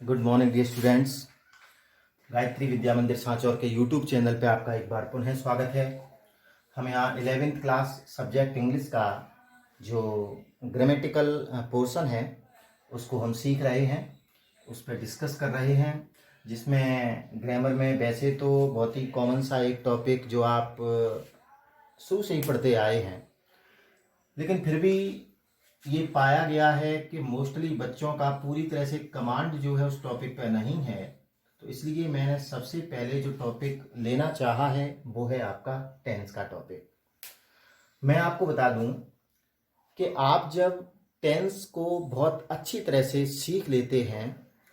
Good morning dear students. Gayatri Vidya Mandir Sanchore के YouTube channel पे आपका एक बार पुनः स्वागत है। हम यहाँ 11th क्लास सब्जेक्ट इंग्लिश का जो ग्रामेटिकल पोर्शन है उसको हम सीख रहे हैं, उस पर डिस्कस कर रहे हैं, जिसमें ग्रामर में वैसे तो बहुत ही कॉमन सा एक टॉपिक जो आप शुरू से ही पढ़ते आए हैं, लेकिन फिर भी ये पाया गया है कि मोस्टली बच्चों का पूरी तरह से कमांड जो है उस टॉपिक पर नहीं है। तो इसलिए मैंने सबसे पहले जो टॉपिक लेना चाहा है वो है आपका टेंस का टॉपिक। मैं आपको बता दूं कि आप जब टेंस को बहुत अच्छी तरह से सीख लेते हैं,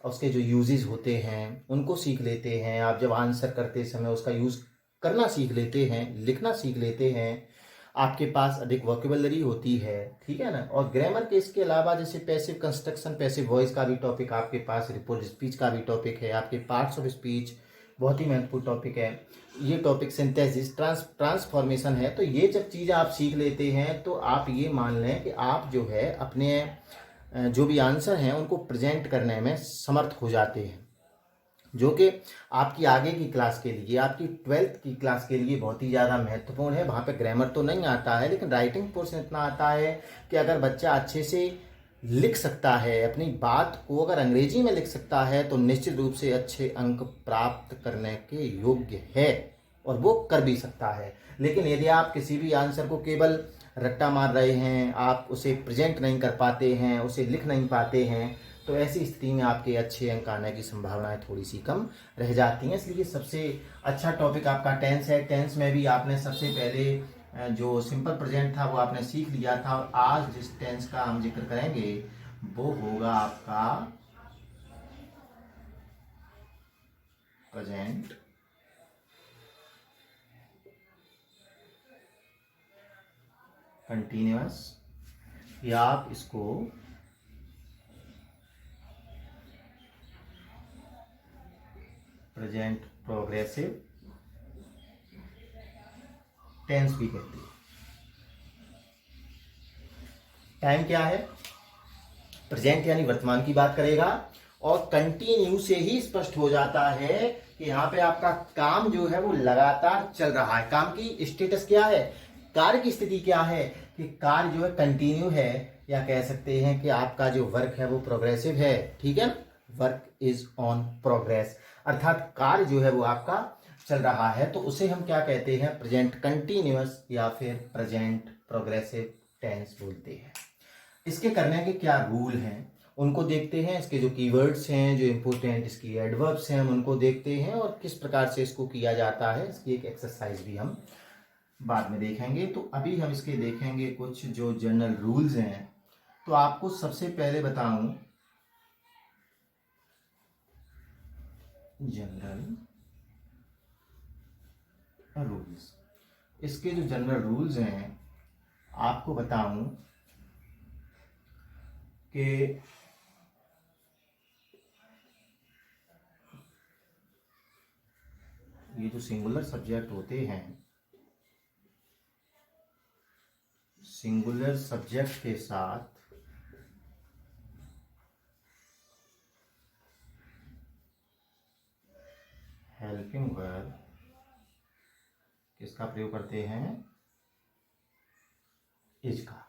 उसके जो यूजेस होते हैं उनको सीख लेते हैं, आप जब आंसर करते समय उसका यूज़ करना सीख लेते हैं, लिखना सीख लेते हैं, आपके पास अधिक वोकेबलरी होती है, ठीक है ना। और ग्रामर के इसके अलावा जैसे पैसिव कंस्ट्रक्शन, पैसिव वॉइस का भी टॉपिक आपके पास, रिपोर्ट स्पीच का भी टॉपिक है, आपके पार्ट्स ऑफ स्पीच बहुत ही महत्वपूर्ण टॉपिक है। ये टॉपिक सिंथेसिस, ट्रांसफॉर्मेशन है। तो ये जब चीज़ें आप सीख लेते हैं तो आप ये मान लें कि आप जो है अपने जो भी आंसर हैं उनको प्रेजेंट करने में समर्थ हो जाते हैं, जो कि आपकी आगे की क्लास के लिए, आपकी 12th की क्लास के लिए बहुत ही ज़्यादा महत्वपूर्ण है। वहाँ पे ग्रामर तो नहीं आता है, लेकिन राइटिंग पोर्शन इतना आता है कि अगर बच्चा अच्छे से लिख सकता है, अपनी बात को अगर अंग्रेजी में लिख सकता है तो निश्चित रूप से अच्छे अंक प्राप्त करने के योग्य है, और वो कर भी सकता है। लेकिन यदि आप किसी भी आंसर को केवल रट्टा मार रहे हैं, आप उसे प्रेजेंट नहीं कर पाते हैं, उसे लिख नहीं पाते हैं, तो ऐसी स्थिति में आपके अच्छे अंक आने की संभावनाएं थोड़ी सी कम रह जाती हैं। इसलिए सबसे अच्छा टॉपिक आपका टेंस है। टेंस में भी आपने सबसे पहले जो सिंपल प्रेजेंट था वो आपने सीख लिया था, और आज जिस टेंस का हम जिक्र करेंगे वो होगा आपका प्रेजेंट कंटिन्यूअस, या आप इसको प्रेजेंट प्रोग्रेसिव टेंस भी कहते हैं। टाइम क्या है? प्रेजेंट यानी वर्तमान की बात करेगा, और कंटिन्यू से ही स्पष्ट हो जाता है कि यहाँ पे आपका काम जो है वो लगातार चल रहा है। काम की स्टेटस क्या है, कार्य की स्थिति क्या है, कि कार्य जो है कंटिन्यू है, या कह सकते हैं कि आपका जो वर्क है वो प्रोग्रेसिव है, ठीक है ना। वर्क इज ऑन प्रोग्रेस, अर्थात कार्य जो है वो आपका चल रहा है, तो उसे हम क्या कहते हैं? प्रेजेंट कंटिन्यूअस या फिर प्रेजेंट प्रोग्रेसिव टेंस बोलते हैं। इसके करने के क्या रूल हैं उनको देखते हैं, इसके जो कीवर्ड्स हैं, जो इंपोर्टेंट इसकी एडवर्ब्स हैं उनको देखते हैं, और किस प्रकार से इसको किया जाता है, इसकी एक एक्सरसाइज भी हम बाद में देखेंगे। तो अभी हम इसके देखेंगे कुछ जो जनरल रूल्स हैं। तो आपको सबसे पहले बताऊं, जनरल रूल्स, इसके जो जनरल रूल्स हैं आपको बताऊं कि ये जो सिंगुलर सब्जेक्ट होते हैं, सिंगुलर सब्जेक्ट के साथ हेल्पिंग वर्ब किसका प्रयोग करते हैं? इज का।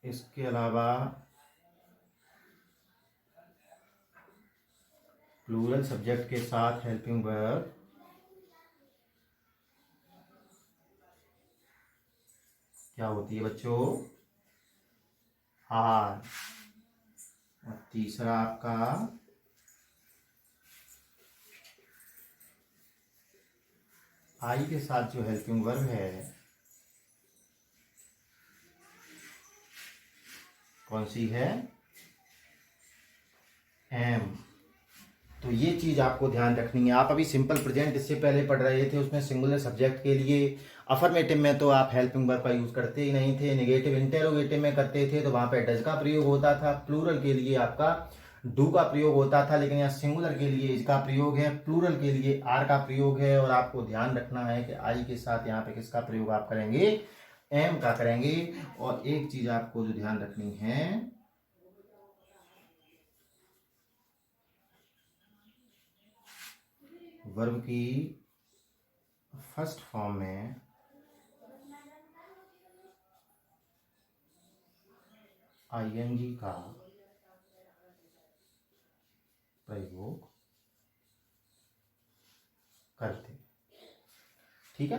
इसके अलावा प्लूरल सब्जेक्ट के साथ हेल्पिंग वर्ब क्या होती है बच्चों? आर। और तीसरा आपका आई के साथ जो हेल्पिंग वर्ब है कौन सी है? एम। तो ये चीज आपको ध्यान रखनी है। आप अभी सिंपल प्रेजेंट इससे पहले पढ़ रहे थे, उसमें सिंगुलर सब्जेक्ट के लिए अफर्मेटिव में तो आप हेल्पिंग वर्ब का यूज करते ही नहीं थे, नेगेटिव इंटेरोगेटिव में करते थे तो वहां पे डज का प्रयोग होता था, प्लूरल के लिए आपका डू का प्रयोग होता था, लेकिन यहाँ सिंगुलर के लिए इज का प्रयोग है, प्लूरल के लिए आर का प्रयोग है। और आपको ध्यान रखना है कि आई के साथ यहाँ पे किसका प्रयोग आप करेंगे, एम का करेंगे। और एक चीज आपको जो ध्यान रखनी है, वर्ब की फर्स्ट फॉर्म में आईएनजी का प्रयोग करते, ठीक है।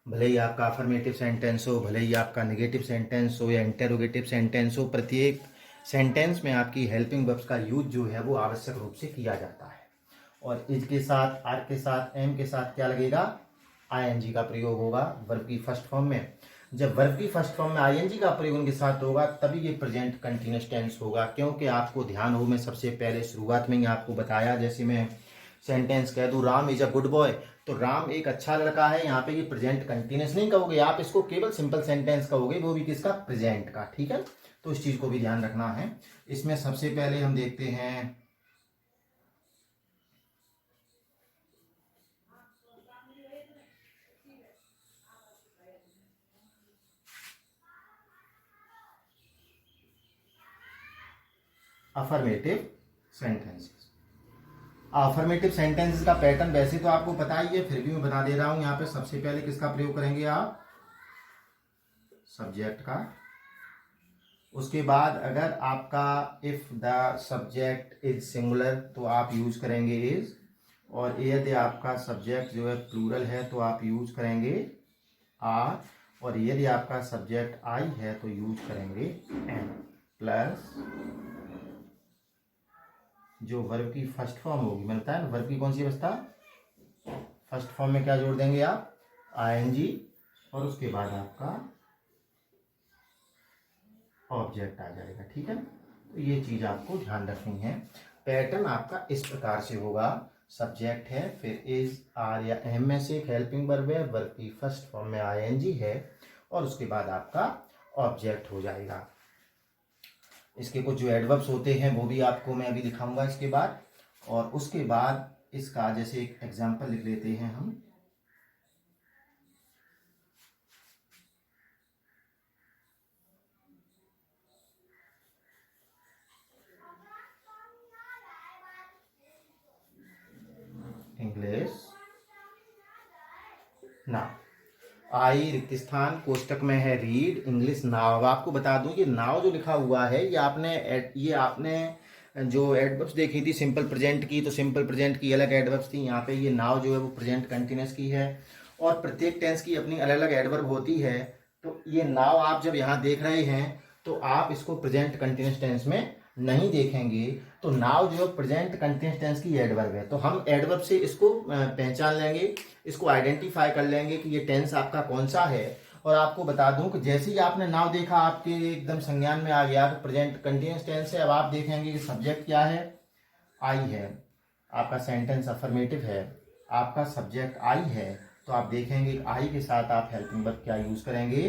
भले ही आपका अफर्मेटिव सेंटेंस हो, भले ही आपका नेगेटिव सेंटेंस हो या इंटेरोगेटिव सेंटेंस हो, प्रत्येक सेंटेंस में आपकी हेल्पिंग वर्ब्स का यूज जो है वो आवश्यक रूप से किया जाता है। और इज के साथ, आर के साथ, एम के साथ क्या लगेगा, आईएनजी का प्रयोग होगा वर्ब की फर्स्ट फॉर्म में। जब वर्ब की फर्स्ट फॉर्म में आईएनजी का प्रयोग उनके साथ होगा तभी ये प्रेजेंट कंटिन्यूअस टेंस होगा। क्योंकि आपको ध्यान हो, मैं सबसे पहले शुरुआत में ही आपको बताया, जैसे मैं सेंटेंस कह दूं Ram is a good boy, तो राम एक अच्छा लड़का है, यहाँ पे ये प्रेजेंट कंटिन्यूअस नहीं कहोगे आप, इसको केवल सिंपल सेंटेंस कहोगे, वो भी किसका, प्रेजेंट का, ठीक है। तो इस चीज को भी ध्यान रखना है। इसमें सबसे पहले हम देखते हैं अफर्मेटिव सेंटेंसेस। अफर्मेटिव सेंटेंसेस का पैटर्न वैसे तो आपको पता ही है, फिर भी मैं बता दे रहा हूं। यहाँ पे सबसे पहले किसका प्रयोग करेंगे आप, सब्जेक्ट का। उसके बाद अगर आपका if the subject is singular तो आप यूज करेंगे इज, और यदि आपका सब्जेक्ट जो है प्लूरल है तो आप यूज करेंगे आर, और यदि आपका सब्जेक्ट आई है तो यूज करेंगे एम, प्लस जो वर्ब की फर्स्ट फॉर्म होगी, मैंने बताया ना वर्ब की कौन सी अवस्था, फर्स्ट फॉर्म में क्या जोड़ देंगे आप, आईएनजी, और उसके बाद आपका ऑब्जेक्ट आ जाएगा, ठीक है। तो ये चीज आपको ध्यान रखनी है। पैटर्न आपका इस प्रकार से होगा, सब्जेक्ट है, फिर इज, आर या एम में से एक हेल्पिंग वर्ब है, वर्ब की फर्स्ट फॉर्म में आईएनजी है, और उसके बाद आपका ऑब्जेक्ट हो जाएगा। इसके कुछ जो एडवर्ब्स होते हैं वो भी आपको मैं अभी दिखाऊंगा इसके बाद। और उसके बाद इसका जैसे एक एग्जांपल लिख लेते हैं हम, इंग्लिश नाउ। आई रिक्त स्थान कोष्टक में है रीड इंग्लिश नाउ। अब आपको बता दूं कि नाउ जो लिखा हुआ है ये आपने जो एडवर्ब्स देखी थी सिंपल प्रेजेंट की, तो सिंपल प्रेजेंट की अलग एडवर्ब्स थी, यहाँ पे ये नाउ जो है वो प्रेजेंट कंटिन्यूअस की है, और प्रत्येक टेंस की अपनी अलग अलग एडवर्ब होती है। तो ये नाउ आप जब यहाँ देख रहे हैं तो आप इसको प्रेजेंट कंटिन्यूअस टेंस में नहीं देखेंगे। तो नाउ जो प्रेजेंट कंटिन्यूअस टेंस की एडवर्ब है, तो हम एडवर्ब से इसको पहचान लेंगे, इसको आइडेंटिफाई कर लेंगे कि ये टेंस आपका कौन सा है। और आपको बता दूं कि जैसे ही आपने नाउ देखा आपके एकदम संज्ञान में आ गया तो प्रेजेंट कंटिन्यूअस टेंस है। अब आप देखेंगे कि सब्जेक्ट क्या है, आई है, आपका सेंटेंस अफर्मेटिव है, आपका सब्जेक्ट आई है, तो आप देखेंगे आई के साथ आप हेल्पिंग वर्ब क्या यूज करेंगे,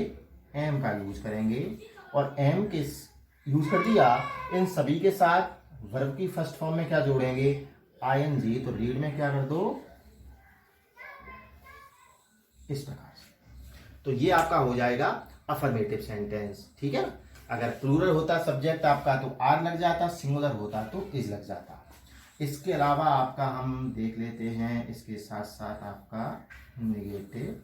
एम का यूज करेंगे। और एम के यूज कर दिया, इन सभी के साथ वर्ब की फर्स्ट फॉर्म में क्या जोड़ेंगे, आईएनजी। तो रीड में क्या कर दो, इस प्रकार से। तो ये आपका हो जाएगा अफर्मेटिव सेंटेंस, ठीक है। अगर प्लूरल होता सब्जेक्ट आपका तो आर लग जाता, सिंगुलर होता तो इज लग जाता। इसके अलावा आपका हम देख लेते हैं, इसके साथ साथ आपका negative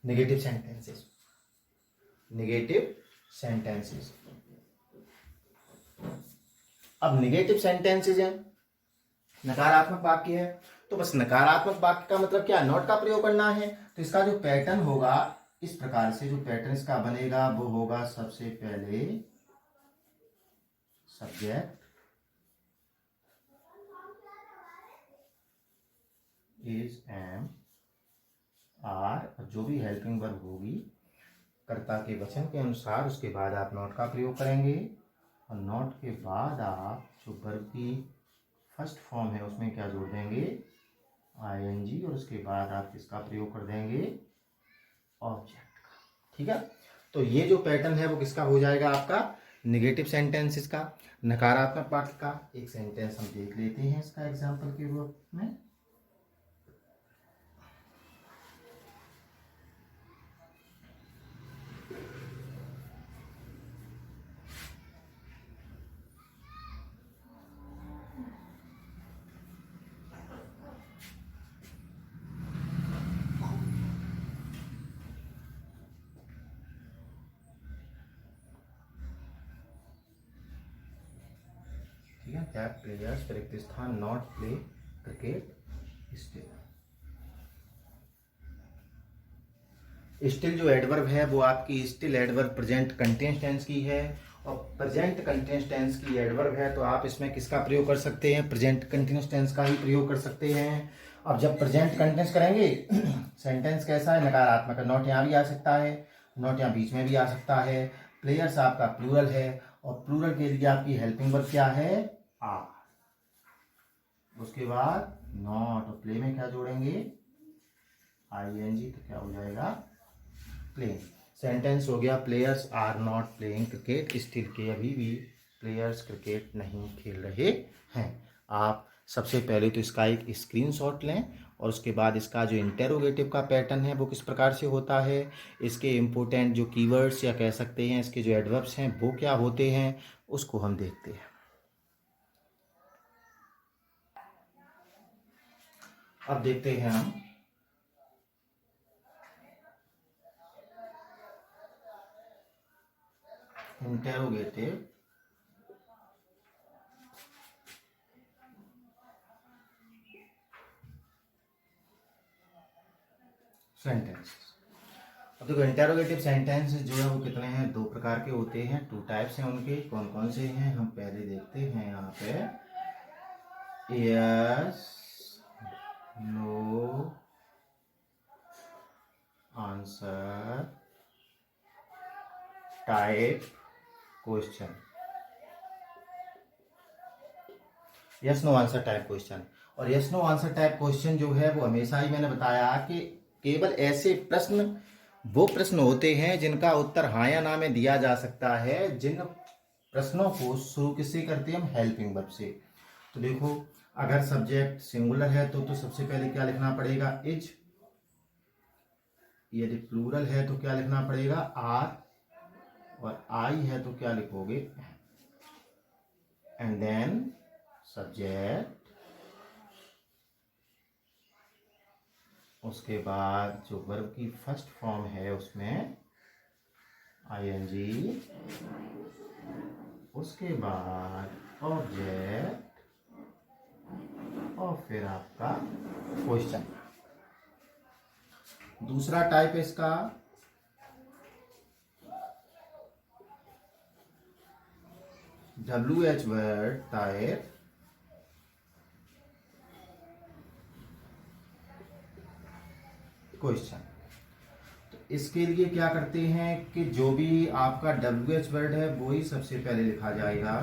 negative sentences. Negative sentences, अब नेगेटिव सेंटेंसेस हैं, नकारात्मक वाक्य है, तो बस नकारात्मक वाक्य का मतलब क्या, नॉट का प्रयोग करना है। तो इसका जो पैटर्न होगा इस प्रकार से, जो पैटर्न इसका बनेगा वो होगा सबसे पहले सब्जेक्ट इज, एम, आर, और जो भी हेल्पिंग वर्ब होगी कर्ता के वचन के अनुसार, उसके बाद आप नॉट का प्रयोग करेंगे, और नॉट के बाद आप जो वर्ब की फर्स्ट फॉर्म है उसमें क्या जोड़ देंगे, आईएनजी, और उसके बाद आप किसका प्रयोग कर देंगे, ऑब्जेक्ट का। ठीक है, तो ये जो पैटर्न है वो किसका हो जाएगा, आपका निगेटिव सेंटेंसेस का, नकारात्मक वाक्य का। एक सेंटेंस हम देख लेते हैं इसका एग्जाम्पल के रूप में। ठीक है, दैट प्लेयर्स प्रैक्टिस था not play cricket still. Still जो एडवर्ब है वो आपकी still adverb present continuous tense की है, और प्रेजेंट कंटिन्यूअस टेंस की एडवर्ब है तो आप इसमें किसका प्रयोग कर सकते हैं, प्रेजेंट कंटिन्यूअस टेंस का ही प्रयोग कर सकते हैं। अब जब प्रेजेंट कंटिन्यूअस करेंगे सेंटेंस कैसा है, नकारात्मक है। नॉट यहाँ भी आ सकता है, नॉट यहाँ बीच में भी आ सकता है। प्लेयर्स आपका प्लूरल है, और प्लूरल के लिए आपकी हेल्पिंग वर्ब क्या है, आर। उसके बाद नॉट, और प्ले में क्या जोड़ेंगे, ING, तो क्या हो जाएगा, प्लेइंग। सेंटेंस हो गया players are not playing cricket still, के अभी भी प्लेयर्स क्रिकेट नहीं खेल रहे हैं। आप सबसे पहले तो इसका एक स्क्रीनशॉट लें, और उसके बाद इसका जो इंटेरोगेटिव का पैटर्न है वो किस प्रकार से होता है, इसके इम्पोर्टेंट जो कीवर्ड्स या कह सकते हैं इसके जो एडवर्ब्स हैं वो क्या होते हैं, उसको हम देखते हैं। अब देखते हैं हम इंटेरोगेटिव सेंटेंस। अब देखो इंटेरोगेटिव सेंटेंस जो है वो कितने हैं, दो प्रकार के होते हैं, टू टाइप्स हैं उनके। कौन कौन से हैं, हम पहले देखते हैं यहाँ पे। Yes no answer type question. Yes no answer type question, और yes no answer type question जो है वो हमेशा ही मैंने बताया कि केवल ऐसे प्रश्न, वो प्रश्न होते हैं जिनका उत्तर हाँ या ना में दिया जा सकता है। जिन प्रश्नों को शुरू किससे करते हैं हम, हेल्पिंग वर्ब से। तो देखो अगर सब्जेक्ट सिंगुलर है तो सबसे पहले क्या लिखना पड़ेगा, इज। यदि प्लूरल है तो क्या लिखना पड़ेगा, आर। और आई है तो क्या लिखोगे, एंड देन सब्जेक्ट। उसके बाद जो वर्ब की फर्स्ट फॉर्म है उसमें ING, उसके बाद ऑब्जेक्ट, और फिर आपका क्वेश्चन। दूसरा टाइप है इसका WH वर्ड टाइप। क्वेश्चन। तो इसके लिए क्या करते हैं कि जो भी आपका WH वर्ड है वो ही सबसे पहले लिखा जाएगा,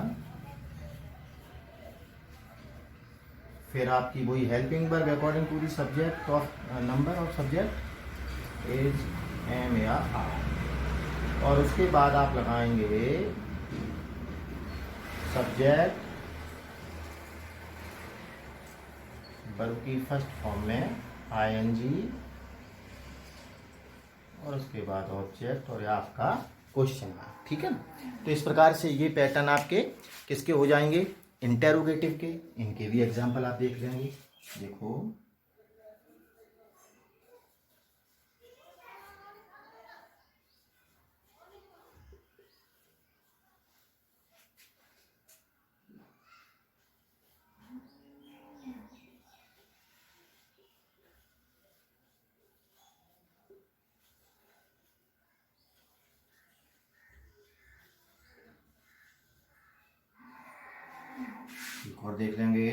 फिर आपकी वही helping verb according to the subject of number of subject is M या R, और उसके बाद आप लगाएंगे सब्जेक्ट वर्ब की फर्स्ट फॉर्म में ING, और उसके बाद ऑब्जेक्ट, और आपका क्वेश्चन मार्क। ठीक है, तो इस प्रकार से ये पैटर्न आपके किसके हो जाएंगे, इंटेरोगेटिव के। इनके भी एग्जांपल आप देख लेंगे। देखो एक और देख लेंगे।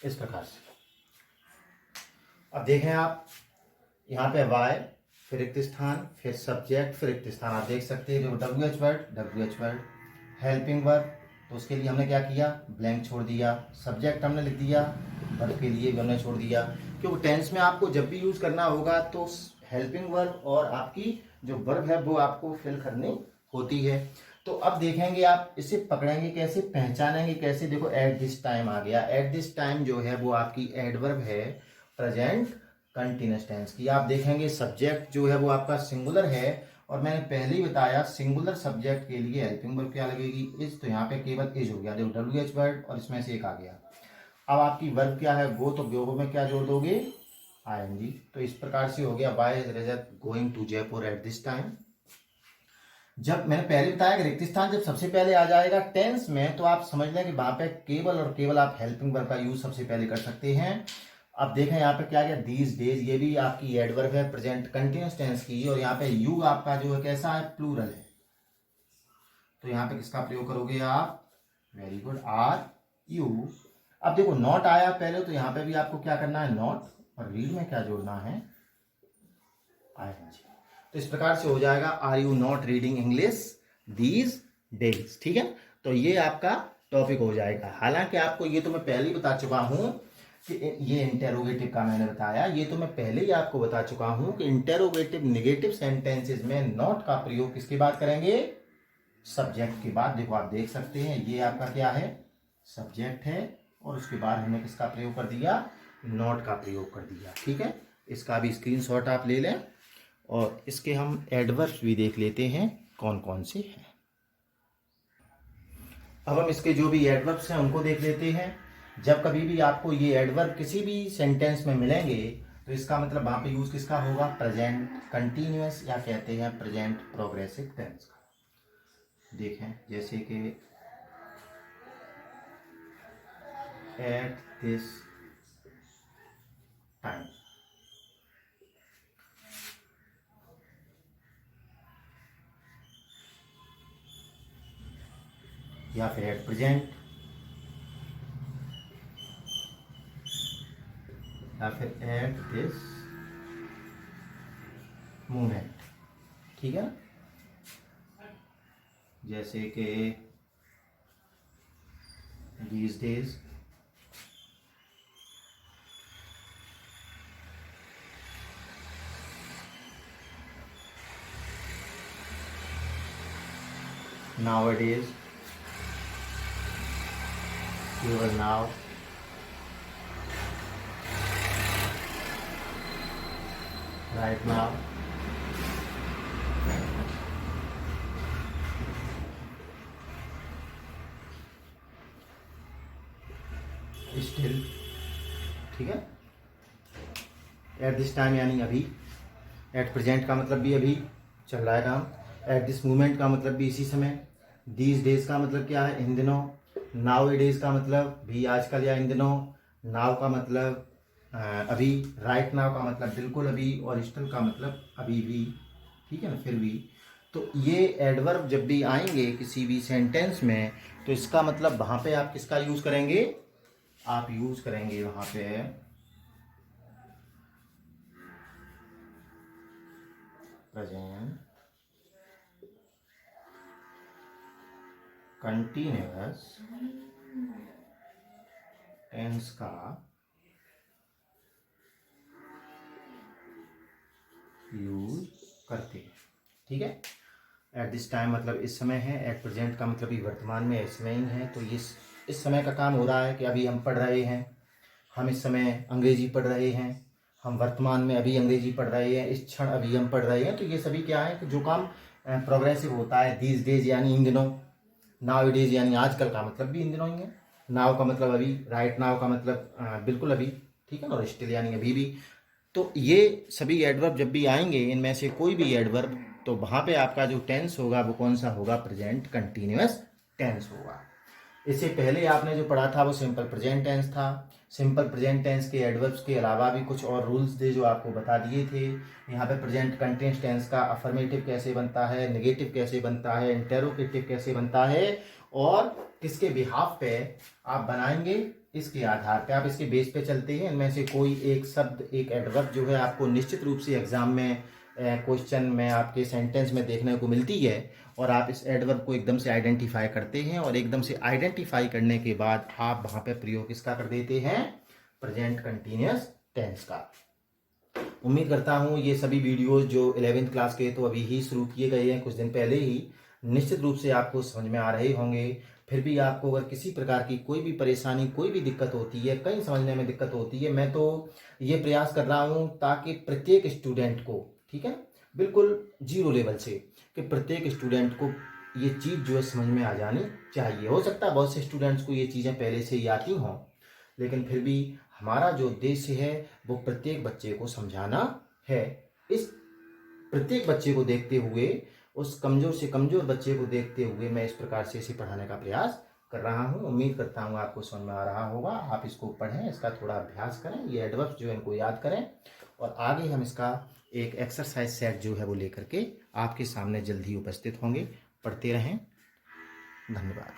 इस प्रकार से। अब देखें आप यहाँ पे वाई, फिर रिक्त स्थान, फिर सब्जेक्ट, फिर रिक्त स्थान। आप देख सकते हैं जो WH वर्ड, हेल्पिंग वर्ब, तो उसके लिए हमने क्या किया, ब्लैंक छोड़ दिया। सब्जेक्ट हमने लिख दिया, वर्ब के लिए भी हमने छोड़ दिया, क्योंकि टेंस में आपको जब भी यूज करना होगा तो हेल्पिंग वर्ब और आपकी जो वर्ब है वो आपको फिल करनी होती है। तो अब देखेंगे आप इसे पकड़ेंगे कैसे, पहचानेंगे कैसे। देखो एट दिस टाइम आ गया। एट दिस टाइम जो है वो आपकी एडवर्ब है प्रेजेंट कंटिन्यूअस टेंस की। आप देखेंगे सब्जेक्ट जो है वो आपका सिंगुलर है, और मैंने पहले ही बताया सिंगुलर सब्जेक्ट के लिए हेल्पिंग वर्ब क्या लगेगी, इज। तो यहाँ पे केवल इज हो गया, देखो WH वर्ड और इसमें से एक आ गया। अब आपकी वर्ब क्या है, गो, तो गो में क्या जोड़ दोगे, ING। तो इस प्रकार से हो गया why is Rajat going to Jaipur at this time. जब मैंने पहले बताया कि रिक्त स्थान जब सबसे पहले आ जाएगा टेंस में, तो आप समझ लें कि वहां पे केवल और केवल आप हेल्पिंग वर्ब का यूज सबसे पहले कर सकते हैं। अब देखें यहाँ पे क्या गया, दीज डेज, ये भी आपकी एडवर्ब है प्रेजेंट कंटिन्यूअस टेंस की, और यहाँ पे यू आपका जो है कैसा है, प्लूरल है। तो यहाँ पे किसका प्रयोग करोगे आप, वेरी गुड, आर यू। अब देखो नॉट आया पहले, तो यहाँ पे भी आपको क्या करना है, नॉट, और रीड में क्या जोड़ना है, ING। तो इस प्रकार से हो जाएगा, are you not reading English these days. ठीक है, तो ये आपका टॉपिक हो जाएगा। हालांकि आपको ये तो मैं पहले ही बता चुका हूं कि ये इंटेरोगेटिव का मैंने बताया, ये तो मैं पहले ही आपको बता चुका हूं कि इंटेरोगेटिव नेगेटिव सेंटेंसेस में नॉट का प्रयोग किसके बाद करेंगे, सब्जेक्ट के बाद। देखो आप देख सकते हैं ये आपका क्या है, सब्जेक्ट है, और उसके बाद हमने किसका प्रयोग कर दिया, नॉट का प्रयोग कर दिया। ठीक है, इसका भी स्क्रीनशॉट आप ले लें, और इसके हम एडवर्ब्स भी देख लेते हैं कौन कौन से हैं। अब हम इसके जो भी एडवर्ब्स हैं उनको देख लेते हैं। जब कभी भी आपको ये एडवर्ब किसी भी सेंटेंस में मिलेंगे, तो इसका मतलब वहां पे यूज किसका होगा, प्रेजेंट कंटिन्यूअस, या कहते हैं प्रेजेंट प्रोग्रेसिव टेंस का। देखें जैसे कि एट दिस टाइम, या फिर एट प्रेजेंट, या फिर एट दिस मोमेंट। ठीक है, जैसे कि these days, nowadays, even now, right now, still। ठीक है, एट दिस टाइम यानी अभी, एट प्रेजेंट का मतलब भी अभी चल रहा है काम, एट दिस मोमेंट का मतलब भी इसी समय, दीज डेज का मतलब क्या है, इन दिनों, नाउ डेज का मतलब भी आजकल या इन दिनों, नाउ का मतलब अभी, राइट नाउ का मतलब बिल्कुल अभी, और स्टिल का मतलब अभी भी। ठीक है ना, फिर भी। तो ये एडवर्ब जब भी आएंगे किसी भी सेंटेंस में, तो इसका मतलब वहां पे आप किसका यूज करेंगे, आप यूज करेंगे वहां पे प्रेजेंट कंटिन्यूअस टेंस का यूज करते हैं। ठीक है, एट दिस टाइम मतलब इस समय है, एट प्रेजेंट का मतलब ये वर्तमान में इस समय ही है। तो इस समय का काम हो रहा है कि अभी हम पढ़ रहे हैं, हम इस समय अंग्रेजी पढ़ रहे हैं, हम वर्तमान में अभी अंग्रेजी पढ़ रहे हैं, इस क्षण अभी हम पढ़ रहे हैं। तो ये सभी क्या है कि जो काम प्रोग्रेसिव होता है, दीज डेज यानी इन दिनों, नाउ डेज यानी आजकल का मतलब भी इन दिनों ही है, नाउ का मतलब अभी, राइट नाउ का मतलब बिल्कुल अभी। ठीक है ना, और स्टिल यानी अभी भी। तो ये सभी एडवर्ब जब भी आएंगे, इनमें से कोई भी एडवर्ब, तो वहां पे आपका जो टेंस होगा वो कौन सा होगा, प्रेजेंट कंटिन्यूअस टेंस होगा। इससे पहले आपने जो पढ़ा था वो सिंपल प्रेजेंट टेंस था। सिंपल प्रेजेंट टेंस के एडवर्ब्स के अलावा भी कुछ और रूल्स थे जो आपको बता दिए थे। यहाँ पे प्रेजेंट कंटिन्यूअस टेंस का अफर्मेटिव कैसे बनता है, नेगेटिव कैसे बनता है, इंटेरोगेटिव कैसे बनता है, और किसके बिहाफ पे आप बनाएंगे, इसके आधार पे आप इसके बेस पे चलते हैं। इनमें से कोई एक शब्द, एक एडवर्ब जो है आपको निश्चित रूप से एग्जाम में क्वेश्चन में आपके सेंटेंस में देखने को मिलती है, और आप इस एडवर्ब को एकदम से आइडेंटिफाई करते हैं, और एकदम से आइडेंटिफाई करने के बाद आप वहां पे प्रयोग किसका कर देते हैं, प्रेजेंट कंटिन्यूअस टेंस का। उम्मीद करता हूँ ये सभी वीडियोस जो 11th क्लास के तो अभी ही शुरू किए गए हैं, कुछ दिन पहले ही, निश्चित रूप से आपको समझ में आ रहे होंगे। फिर भी आपको अगर किसी प्रकार की कोई भी परेशानी, कोई भी दिक्कत होती है, कहीं समझने में दिक्कत होती है, मैं तो ये प्रयास कर रहा हूँ ताकि प्रत्येक स्टूडेंट को, ठीक है, बिल्कुल जीरो लेवल से, कि प्रत्येक स्टूडेंट को ये चीज़ जो है समझ में आ जानी चाहिए। हो सकता है बहुत से स्टूडेंट्स को ये चीज़ें पहले से ही आती हों, लेकिन फिर भी हमारा जो उद्देश्य है वो प्रत्येक बच्चे को समझाना है। इस प्रत्येक बच्चे को देखते हुए, उस कमजोर से कमजोर बच्चे को देखते हुए मैं इस प्रकार से इसे पढ़ाने का प्रयास कर रहा हूँ। उम्मीद करता हूँ आपको समझ में आ रहा होगा। आप इसको पढ़ें, इसका थोड़ा अभ्यास करें, ये एडवर्ब्स जो है इनको याद करें, और आगे हम इसका एक एक्सरसाइज सेट जो है वो लेकर के आपके सामने जल्द ही उपस्थित होंगे। पढ़ते रहें। धन्यवाद।